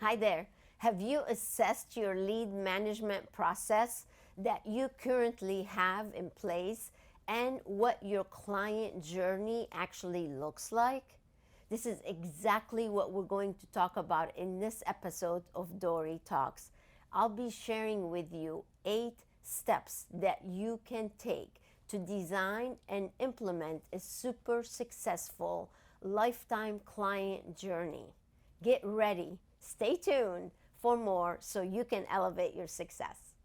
Hi there. Have you assessed your lead management process that you currently have in place and what your client journey actually looks like? This is exactly what we're going to talk about in this episode of Dori Talks. I'll be sharing with you 8 steps that you can take to design and implement a super successful lifetime client journey. Get ready. Stay tuned for more so you can elevate your success.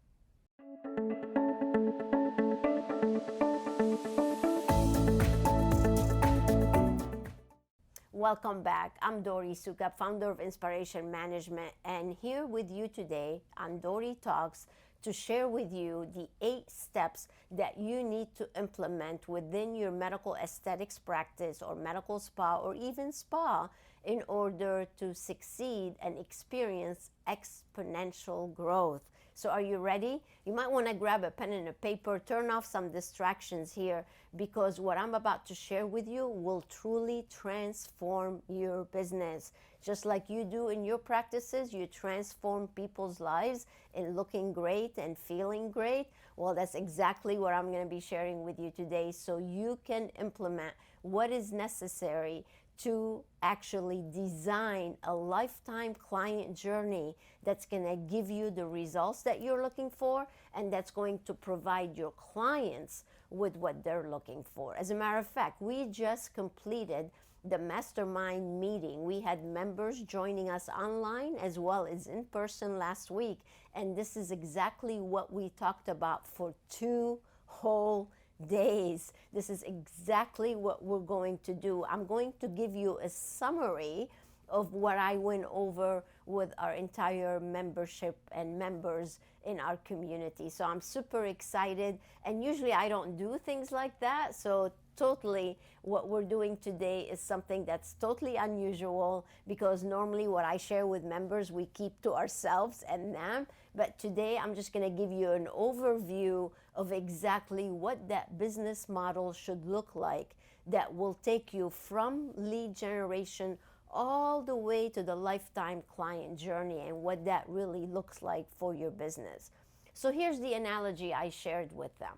Welcome back. I'm Dori Suka, founder of Inspiration Management, and here with you today on Dori Talks to share with you the 8 steps that you need to implement within your medical aesthetics practice or medical spa or even spa in order to succeed and experience exponential growth. So are you ready? You might want to grab a pen and a paper, turn off some distractions here, because what I'm about to share with you will truly transform your business. Just like you do in your practices, you transform people's lives in looking great and feeling great. Well, that's exactly what I'm going to be sharing with you today, so you can implement what is necessary to actually design a lifetime client journey that's going to give you the results that you're looking for, and that's going to provide your clients with what they're looking for. As a matter of fact, we just completed the mastermind meeting. We had members joining us online as well as in person last week, and this is exactly what we talked about for 2 whole days. This is exactly what we're going to do. I'm going to give you a summary of what I went over with our entire membership and members in our community. So I'm super excited, and usually I don't do things like that, so totally what we're doing today is something that's totally unusual, because normally what I share with members we keep to ourselves and them. But today I'm just going to give you an overview of exactly what that business model should look like that will take you from lead generation all the way to the lifetime client journey, and what that really looks like for your business. So here's the analogy I shared with them.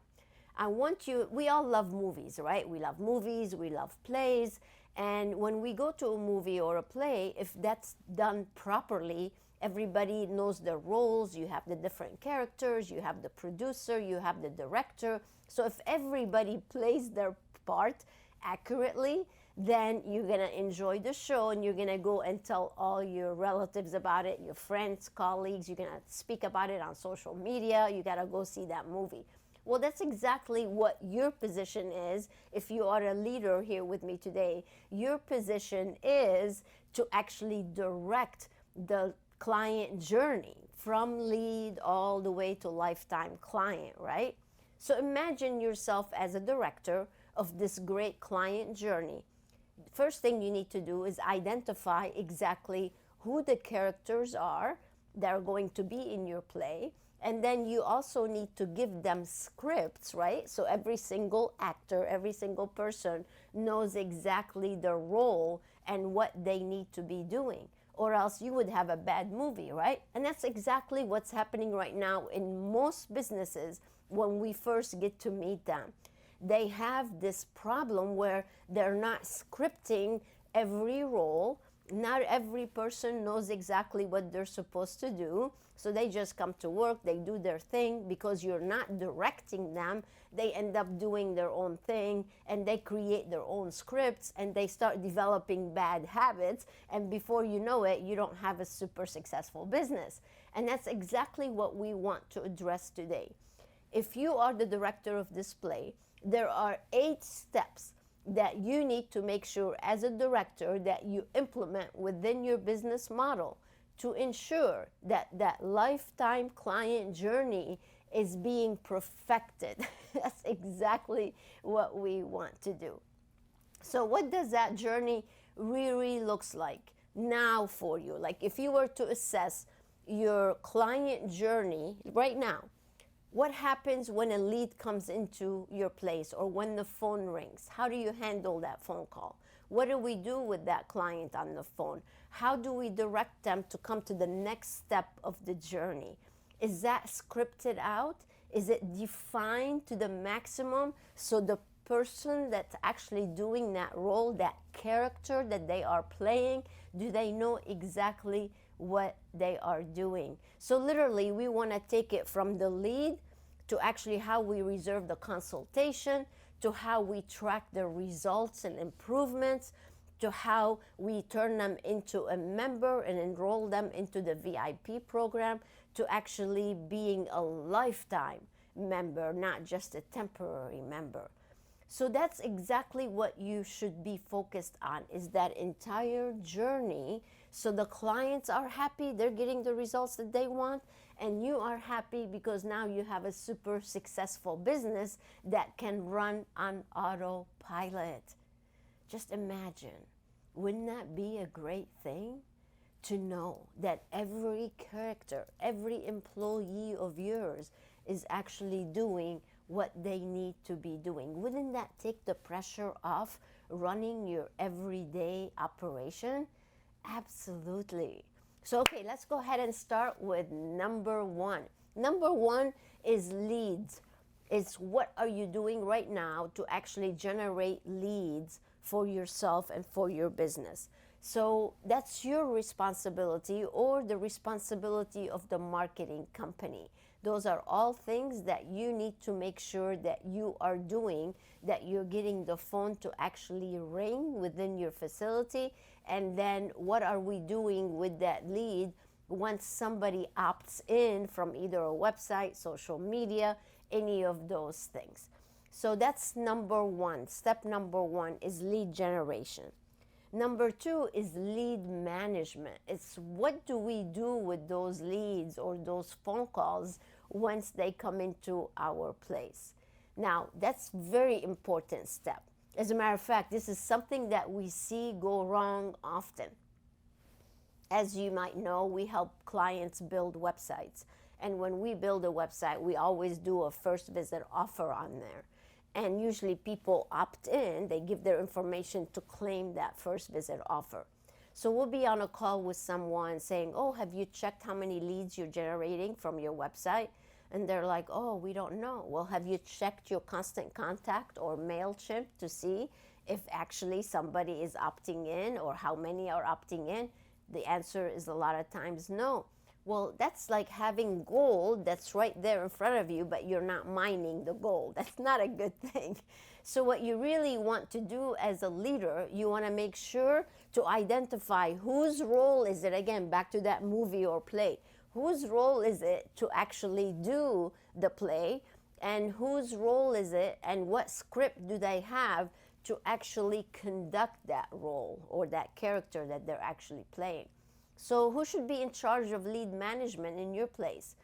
We all love movies, right? We love movies, we love plays, and when we go to a movie or a play, if that's done properly, everybody knows their roles, you have the different characters, you have the producer, you have the director. So if everybody plays their part accurately, then you're going to enjoy the show, and you're going to go and tell all your relatives about it, your friends, colleagues, you're going to speak about it on social media, you got to go see that movie. Well, that's exactly what your position is. If you are a leader here with me today, your position is to actually direct the client journey from lead all the way to lifetime client, right? So imagine yourself as a director of this great client journey. First thing you need to do is identify exactly who the characters are that are going to be in your play. And then you also need to give them scripts, right? So every single actor, every single person knows exactly their role and what they need to be doing, or else you would have a bad movie, right? And that's exactly what's happening right now in most businesses when we first get to meet them. They have this problem where they're not scripting every role. Not every person knows exactly what they're supposed to do. So they just come to work, they do their thing. Because you're not directing them, they end up doing their own thing, and they create their own scripts, and they start developing bad habits. And before you know it, you don't have a super successful business. And that's exactly what we want to address today. If you are the director of this play, there are 8 steps that you need to make sure as a director that you implement within your business model to ensure that that lifetime client journey is being perfected. That's exactly what we want to do. So what does that journey really looks like now for you? Like if you were to assess your client journey right now, what happens when a lead comes into your place or when the phone rings? How do you handle that phone call? What do we do with that client on the phone? How do we direct them to come to the next step of the journey? Is that scripted out? Is it defined to the maximum so the person that's actually doing that role, that character that they are playing, do they know exactly what they are doing? So literally, we want to take it from the lead to actually how we reserve the consultation, to how we track the results and improvements, to how we turn them into a member and enroll them into the VIP program, to actually being a lifetime member, not just a temporary member. So that's exactly what you should be focused on, is that entire journey, so the clients are happy, they're getting the results that they want, and you are happy because now you have a super successful business that can run on autopilot. Just imagine, wouldn't that be a great thing? To know that every character, every employee of yours is actually doing what they need to be doing. Wouldn't that take the pressure off running your everyday operation? Absolutely. So, okay, let's go ahead and start with number one. Number one is leads. It's what are you doing right now to actually generate leads for yourself and for your business. So that's your responsibility or the responsibility of the marketing company. Those are all things that you need to make sure that you are doing, that you're getting the phone to actually ring within your facility. And then what are we doing with that lead once somebody opts in from either a website, social media, any of those things. So that's number one. Step number one is lead generation. Number two is lead management. It's what do we do with those leads or those phone calls once they come into our place. Now, that's very important step. As a matter of fact, this is something that we see go wrong often. As you might know, we help clients build websites. And when we build a website, we always do a first visit offer on there. And usually people opt in, they give their information to claim that first visit offer. So we'll be on a call with someone saying, oh, have you checked how many leads you're generating from your website? And they're like, oh, we don't know. Well, have you checked your Constant Contact or MailChimp to see if actually somebody is opting in or how many are opting in? The answer is a lot of times no. Well, that's like having gold that's right there in front of you, but you're not mining the gold. That's not a good thing. So what you really want to do as a leader, you want to make sure to identify whose role is it, again, back to that movie or play, whose role is it to actually do the play, and whose role is it and what script do they have to actually conduct that role or that character that they're actually playing. So who should be in charge of lead management in your place?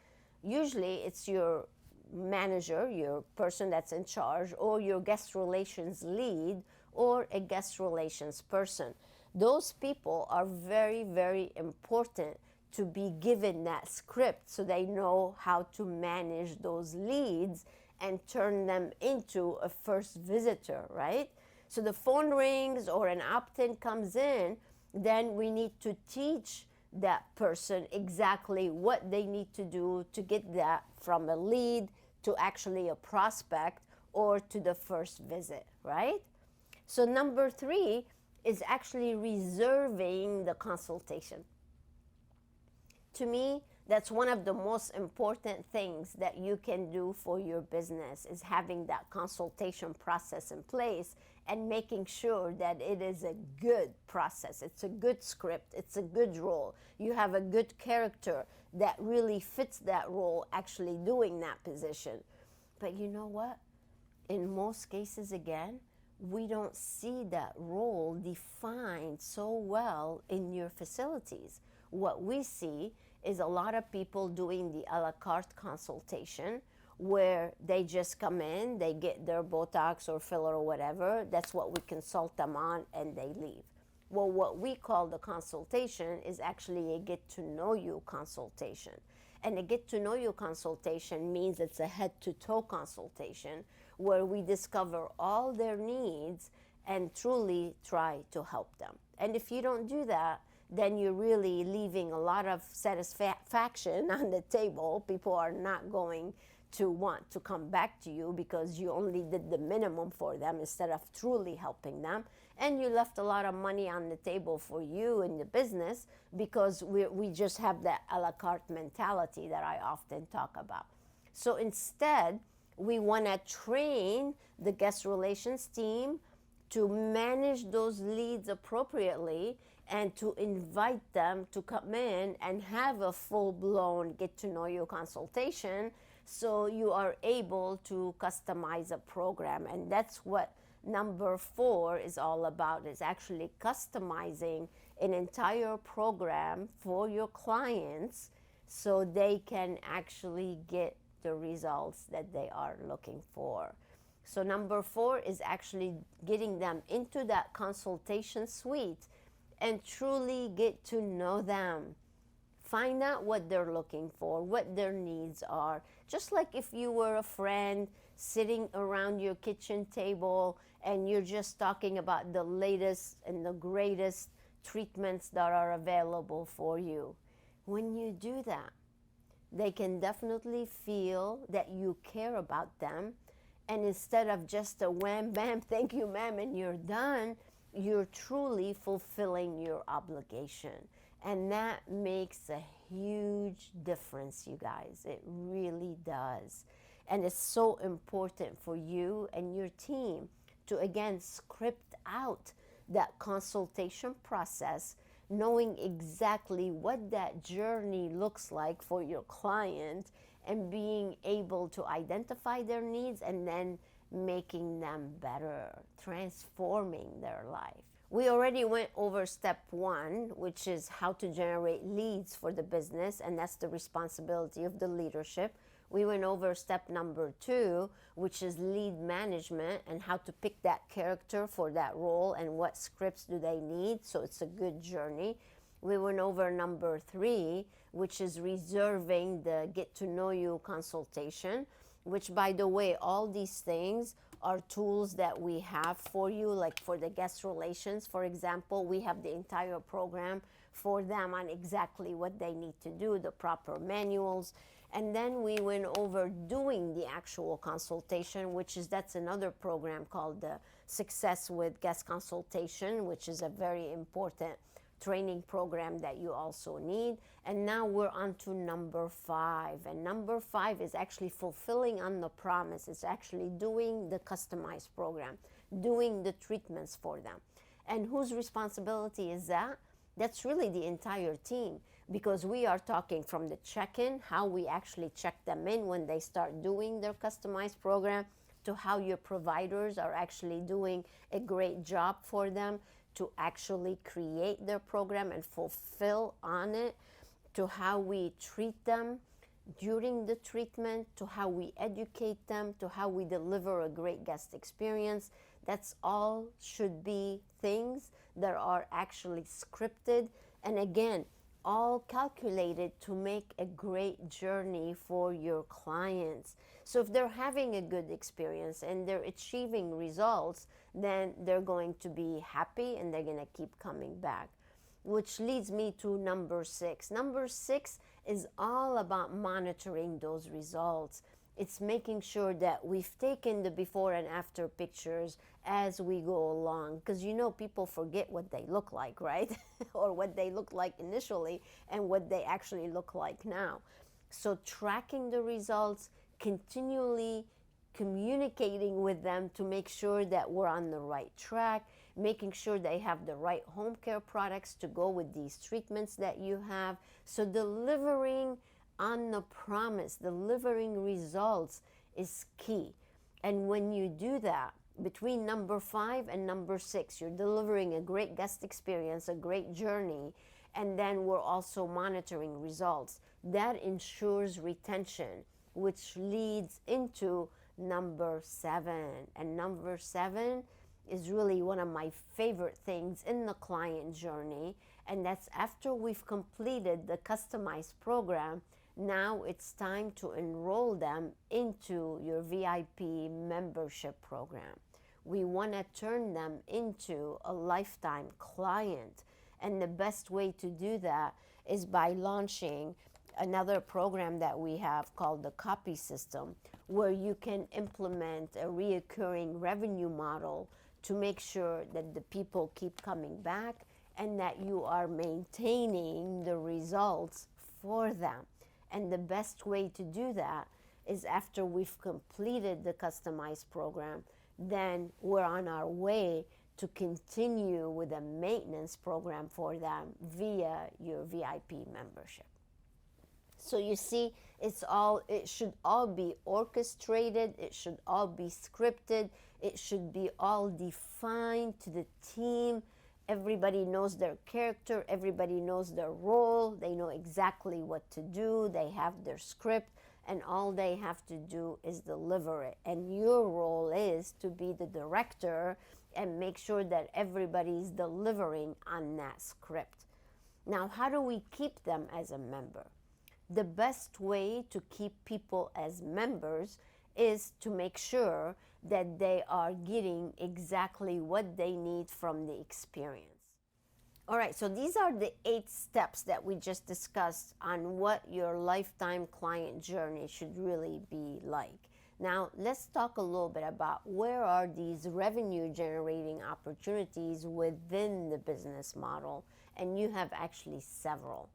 Usually it's your manager, your person that's in charge, or your guest relations lead, or a guest relations person. Those people are very, very important to be given that script so they know how to manage those leads and turn them into a first visitor, right? So the phone rings or an opt-in comes in, then we need to teach that person exactly what they need to do to get that from a lead to actually a prospect or to the first visit, right? So number three is actually reserving the consultation. To me, that's one of the most important things that you can do for your business, is having that consultation process in place and making sure that it is a good process. It's a good script. It's a good role. You have a good character that really fits that role actually doing that position. But you know what? In most cases, again, we don't see that role defined so well in your facilities. What we see is a lot of people doing the a la carte consultation, where they just come in, they get their Botox or filler or whatever, that's what we consult them on, and they leave. Well, what we call the consultation is actually a get-to-know-you consultation. And a get-to-know-you consultation means it's a head-to-toe consultation where we discover all their needs and truly try to help them. And if you don't do that, then you're really leaving a lot of satisfaction on the table. People are not going to want to come back to you because you only did the minimum for them instead of truly helping them. And you left a lot of money on the table for you in the business because we just have that a la carte mentality that I often talk about. So instead, we want to train the guest relations team to manage those leads appropriately and to invite them to come in and have a full-blown get-to-know-you consultation so you are able to customize a program. And that's what number 4 is all about, is actually customizing an entire program for your clients so they can actually get the results that they are looking for. So number 4 is actually getting them into that consultation suite and truly get to know them. Find out what they're looking for, what their needs are. Just like if you were a friend sitting around your kitchen table and you're just talking about the latest and the greatest treatments that are available for you. When you do that, they can definitely feel that you care about them. And instead of just a wham, bam, thank you, ma'am, and you're done, you're truly fulfilling your obligation. And that makes a huge difference, you guys. It really does. And it's so important for you and your team to, again, script out that consultation process, knowing exactly what that journey looks like for your client and being able to identify their needs and then making them better, transforming their life. We already went over step 1, which is how to generate leads for the business, and that's the responsibility of the leadership. We went over step number 2, which is lead management and how to pick that character for that role and what scripts do they need, so it's a good journey. We went over number 3, which is reserving the get-to-know-you consultation, which, by the way, all these things are tools that we have for you, like for the guest relations, for example. We have the entire program for them on exactly what they need to do, the proper manuals. And then we went over doing the actual consultation, that's another program called the Success with Guest Consultation, which is a very important training program that you also need. And now we're on to number 5. And number 5 is actually fulfilling on the promise. It's actually doing the customized program, doing the treatments for them. And whose responsibility is that? That's really the entire team, because we are talking from the check-in, how we actually check them in when they start doing their customized program, to how your providers are actually doing a great job for them to actually create their program and fulfill on it, to how we treat them during the treatment, to how we educate them, to how we deliver a great guest experience. That's all should be things that are actually scripted, and again, all calculated to make a great journey for your clients. So if they're having a good experience and they're achieving results, then they're going to be happy and they're going to keep coming back. Which leads me to number 6. Number 6 is all about monitoring those results. It's making sure that we've taken the before and after pictures as we go along. Because people forget what they look like, right? Or what they look like initially and what they actually look like now. So tracking the results, continually communicating with them to make sure that we're on the right track, making sure they have the right home care products to go with these treatments that you have. So delivering on the promise, delivering results is key. And when you do that, between number 5 and number 6, you're delivering a great guest experience, a great journey, and then we're also monitoring results. That ensures retention, which leads into number 7. And number 7 is really one of my favorite things in the client journey, and that's after we've completed the customized program, now it's time to enroll them into your VIP membership program, We want to turn them into a lifetime client. And the best way to do that is by launching another program that we have called the copy system, where you can implement a reoccurring revenue model to make sure that the people keep coming back and that you are maintaining the results for them. And the best way to do that is after we've completed the customized program, then we're on our way to continue with a maintenance program for them via your VIP membership. So you see, it should all be orchestrated, it should all be scripted, it should be all defined to the team. Everybody knows their character, everybody knows their role, they know exactly what to do, they have their script, and all they have to do is deliver it. And your role is to be the director and make sure that everybody's delivering on that script. Now, how do we keep them as a member? The best way to keep people as members is to make sure that they are getting exactly what they need from the experience. All right, so these are the 8 steps that we just discussed on what your lifetime client journey should really be like. Now, let's talk a little bit about where are these revenue generating opportunities within the business model, and you have actually several.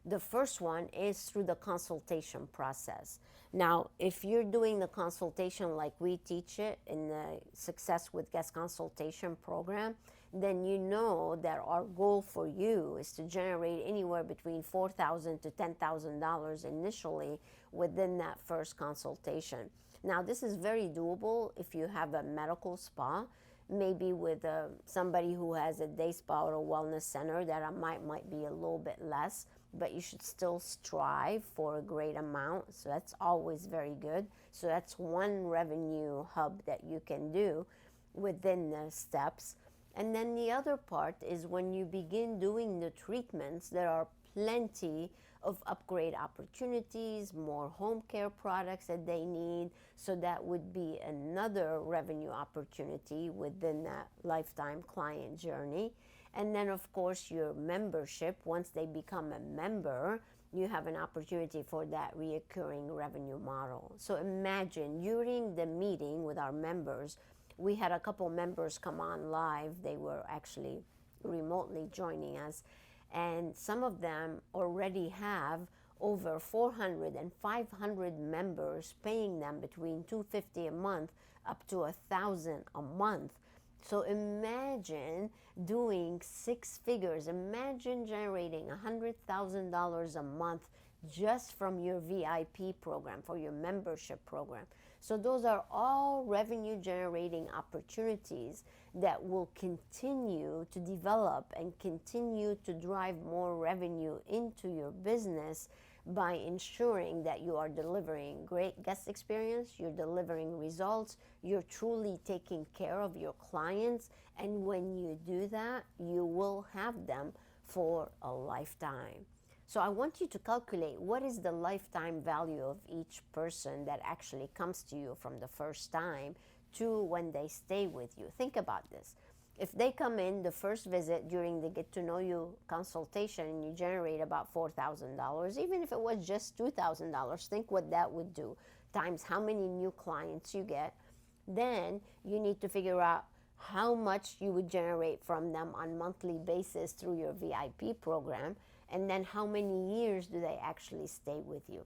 The first one is through the consultation process. Now, if you're doing the consultation like we teach it in the Success with Guest Consultation program, then you know that our goal for you is to generate anywhere between $4,000 to $10,000 initially within that first consultation. Now, this is very doable if you have a medical spa, maybe with somebody who has a day spa or a wellness center that might be a little bit less, but you should still strive for a great amount. So that's always very good. So that's one revenue hub that you can do within the steps. And then the other part is when you begin doing the treatments, there are plenty of upgrade opportunities, more home care products that they need. So that would be another revenue opportunity within that lifetime client journey. And then, of course, your membership, once they become a member, you have an opportunity for that reoccurring revenue model. So imagine during the meeting with our members, we had a couple members come on live. They were actually remotely joining us. And some of them already have over 400 and 500 members paying them between $250 a month up to $1,000 a month. So imagine doing 6 figures. Imagine generating $100,000 a month just from your VIP program, for your membership program. So those are all revenue generating opportunities that will continue to develop and continue to drive more revenue into your business by ensuring that you are delivering great guest experience, you're delivering results, you're truly taking care of your clients, and when you do that, you will have them for a lifetime. So I want you to calculate what is the lifetime value of each person that actually comes to you from the first time to when they stay with you. Think about this. If they come in the first visit during the get to know you consultation and you generate about $4,000, even if it was just $2,000, think what that would do times how many new clients you get. Then you need to figure out how much you would generate from them on monthly basis through your VIP program, and then how many years do they actually stay with you.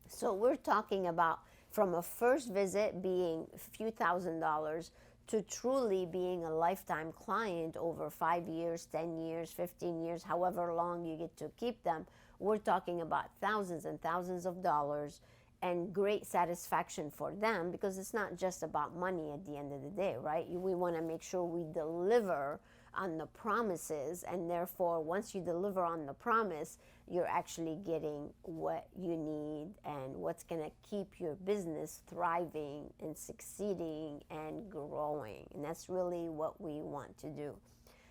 So we're talking about from a first visit being a few $1,000s to truly being a lifetime client over 5 years, 10 years, 15 years, however long you get to keep them. We're talking about thousands and thousands of dollars and great satisfaction for them, because it's not just about money at the end of the day, right? We want to make sure we deliver on the promises, and therefore once you deliver on the promise, you're actually getting what you need and what's going to keep your business thriving and succeeding and growing. And that's really what we want to do.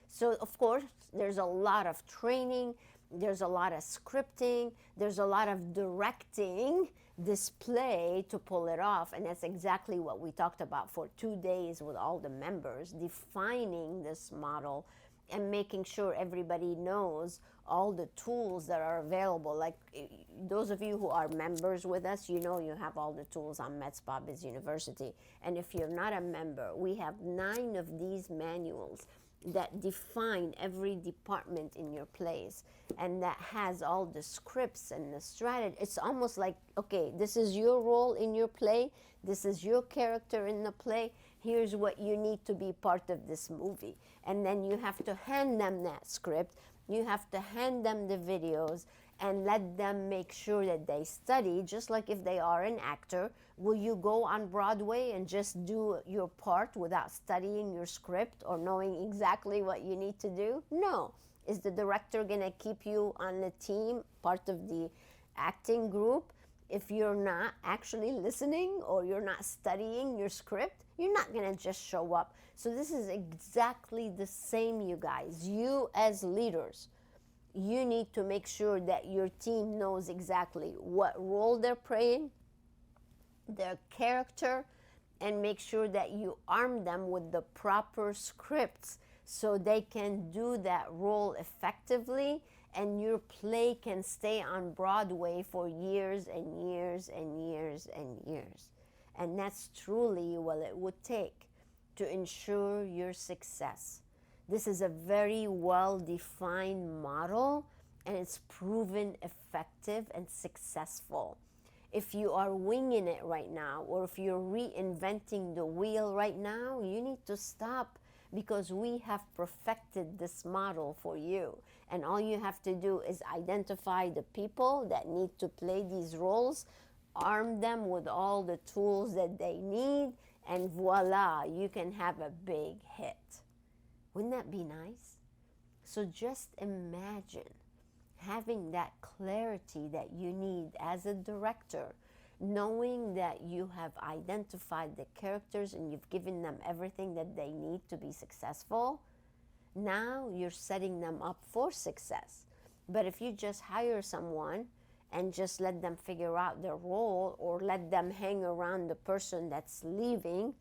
So of course there's a lot of training there's a lot of scripting, there's a lot of directing display to pull it off. And that's exactly what we talked about for 2 days with all the members, defining this model and making sure everybody knows all the tools that are available. Like those of you who are members with us, you know you have all the tools on Medspa Biz University. And if you're not a member, we have 9 of these manuals that define every department in your place, and that has all the scripts and the strategy. It's almost like, okay, this is your role in your play, this is your character in the play, here's what you need to be part of this movie. And then you have to hand them that script, you have to hand them the videos, and let them make sure that they study, just like if they are an actor. Will you go on Broadway and just do your part without studying your script or knowing exactly what you need to do? No. Is the director going to keep you on the team, part of the acting group, if you're not actually listening or you're not studying your script? You're not going to just show up. So this is exactly the same, you guys. You as leaders, you need to make sure that your team knows exactly what role they're playing, their character, and make sure that you arm them with the proper scripts so they can do that role effectively, and your play can stay on Broadway for years and years and years and years. And that's truly what it would take to ensure your success. This is a very well-defined model, and it's proven effective and successful. If you are winging it right now, or if you're reinventing the wheel right now, you need to stop, because we have perfected this model for you. And all you have to do is identify the people that need to play these roles, arm them with all the tools that they need, and voila, you can have a big hit. Wouldn't that be nice? So just imagine having that clarity that you need as a director, knowing that you have identified the characters and you've given them everything that they need to be successful. Now you're setting them up for success. But if you just hire someone and just let them figure out their role, or let them hang around the person that's leaving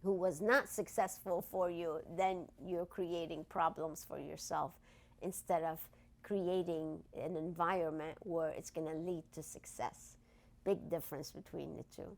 who was not successful for you, then you're creating problems for yourself instead of creating an environment where it's going to lead to success. Big difference between the two.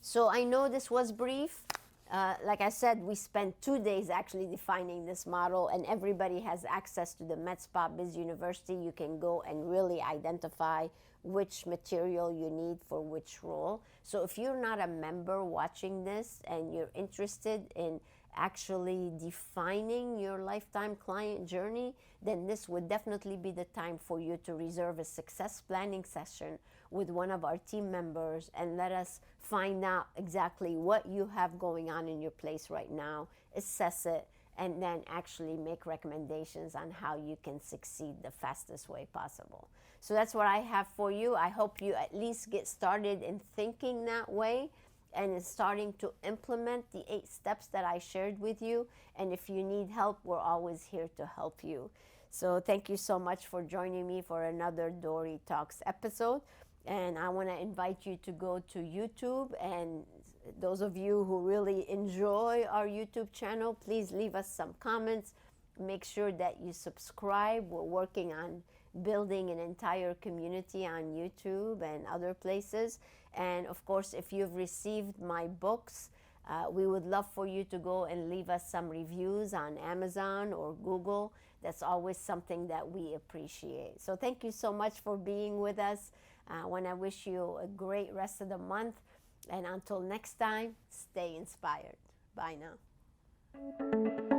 So I know this was brief. Like I said, we spent 2 days actually defining this model, and everybody has access to the medspa Biz University. You can go and really identify which material you need for which role. So if you're not a member watching this and you're interested in actually defining your lifetime client journey, then this would definitely be the time for you to reserve a success planning session with one of our team members, and let us find out exactly what you have going on in your place right now, assess it, and then actually make recommendations on how you can succeed the fastest way possible. So that's what I have for you. I hope you at least get started in thinking that way and in starting to implement the 8 steps that I shared with you. And if you need help, we're always here to help you. So thank you so much for joining me for another Dori Talks episode. And I want to invite you to go to YouTube, and those of you who really enjoy our YouTube channel, please leave us some comments. Make sure that you subscribe. We're working on building an entire community on YouTube and other places. And of course, if you've received my books, we would love for you to go and leave us some reviews on Amazon or Google. That's always something that we appreciate. So thank you so much for being with us. I want to wish you a great rest of the month. And until next time, stay inspired. Bye now.